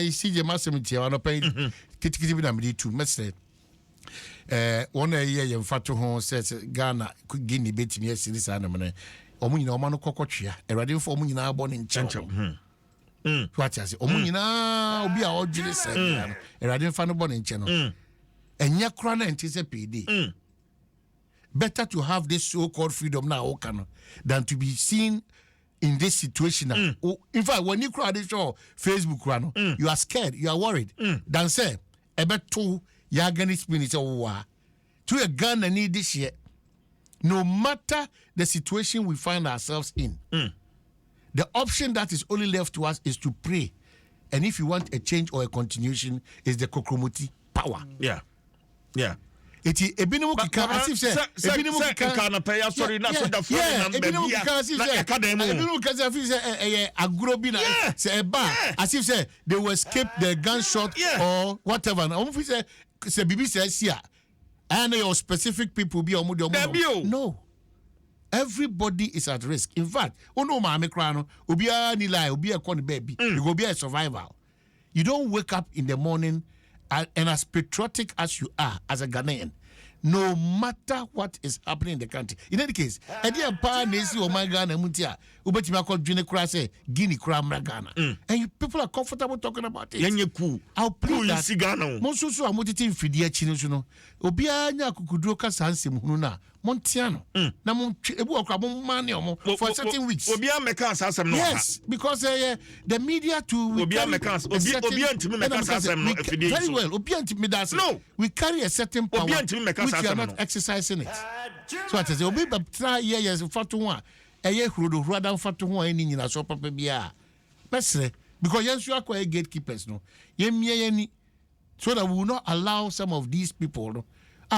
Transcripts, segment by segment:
CJ Masemiti I no pay kitikiti bi na me too mesre one year ye mfato ho says Ghana Guinea betimi asiri sa na me omu nyina oma no kokotwea erade mfo omu nyina abo ne nche what you say omu nyina obi a odwire sa no erade mfa no bo ne nche no enya kura na ntise PD better to have this so-called freedom now than to be seen in this situation. In fact, when you crowd show Facebook, you are scared, you are worried. Than say, about two Yagani spinach or to a gun and need this year. No matter the situation we find ourselves in, the option that is only left to us is to pray. And if you want a change or a continuation, is the Kokromoti power. Yeah. Eti ebinumu kika asif se ebinumu kika na pay sorry na so da phone number ebinumu kika asif se ebinumu kika asif se agrobi na se eba asif se they will escape the gunshot or whatever na omu fi se bibi se sia and your specific people be omu de omu no everybody is at risk. In fact ono ma me kra no obi a ni lie obi e ko ne baby you go be a survival. You don't wake up in the morning and as patriotic as you are as a Ghanaian, no matter what is happening in the country. In any case, idea pa nesi o my Ghana mutia ubeti ma call Guinea kra say Guinea kra Ghana. And people are comfortable talking about it. Yenye cool. I'll plead that. Ghana. Monsusu amutiti mfidie chini no. Obi anya kukuduro ka sansem hunu na montiano. Na mon ebu akra mon mane omo for certain weeks. Obi ameka asasem no. Yes, because the media too obi ameka obi antimi meka asasem no afidie. Very well. Obi antimi das. No. We carry a certain power which we are not exercising it. So I say obi try years fatu ho a eye hurodo hurada fatu ho ani nyina so papa bia. Mesre because yensu akwa gatekeepers no. Yemie yani so that we will not allow some of these people no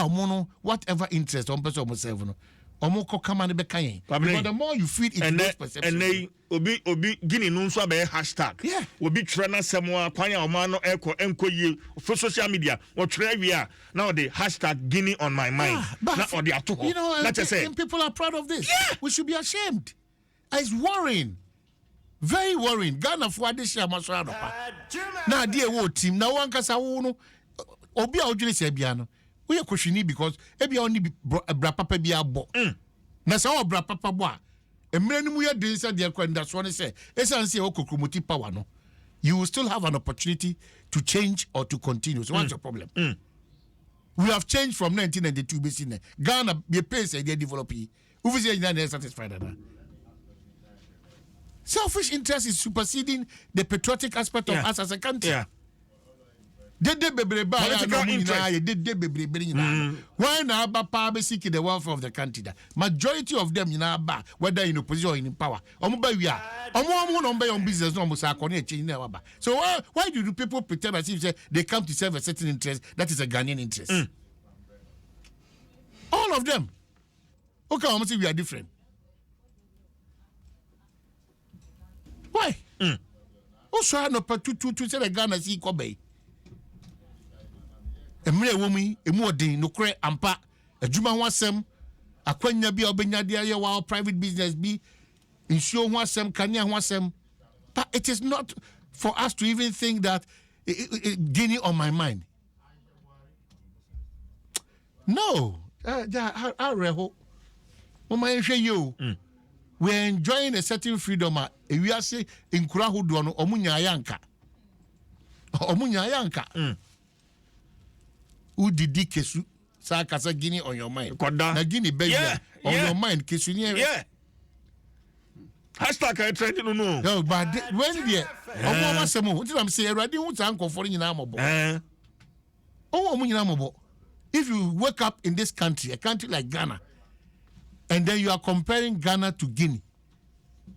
mono whatever interest on person themselves no omoko kama ne beka yen because the more you feed it those perceptions and obi Guinea no nso abe hashtag obi twerɛ na semwa kwanya oma no enkoye for social media or twerɛ wi now the hashtag Guinea on my mind na or the atoho you know and people are proud of this. We should be ashamed. It's worrying, very worrying. Ghana for this year must run up na dear wo team na wan kasa wo no obi a odwire se bia no we are questioning because ebi only bra papa bi abo na say o bra papa bo a emre ni mu ye den say de kwanda so ne say esan say o kokromoti power no you will still have an opportunity to change or to continue. So what's your problem? We have changed from 1992 basically. Ghana be pace they develop we say you are satisfied that selfish interest is superseding the patriotic aspect of us as a country. Political interest. Why now Bapa be seeking the welfare of the country? Majority of them whether in opposition or in power. We are on business no. So why do people pretend as if they come to serve a certain interest that is a Ghanaian interest? All of them. Okay, I'm saying we are different. Why? Also, no to say the Ghana see Kobe. Emre womi emu odin no kure ampa adwuma ho asem akwanya bi obenya dia ye wa private business bi insuo ho asem kanya ho asem. But it is not for us to even think that Guinea on my mind. No, areho mama ehwe you. We are enjoying a certain freedom. We are say in kura hodo no omunya yanka Udidi kesu sa kasa Guinea on your mind. Na Guinea baby on your mind kesu ni hashtag I tried to know. No, but when there omo masemo what I'm saying erade hu ta nkofo nyina mobo. Omo nyina mobo. If you wake up in this country, a country like Ghana, and then you are comparing Ghana to Guinea,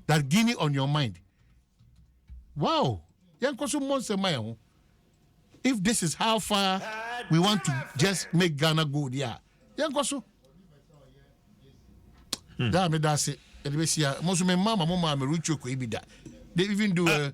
that Guinea on your mind. Wow. If this is how far we want to just make Ghana good, yeah. That's it. Most of my mama, they even do a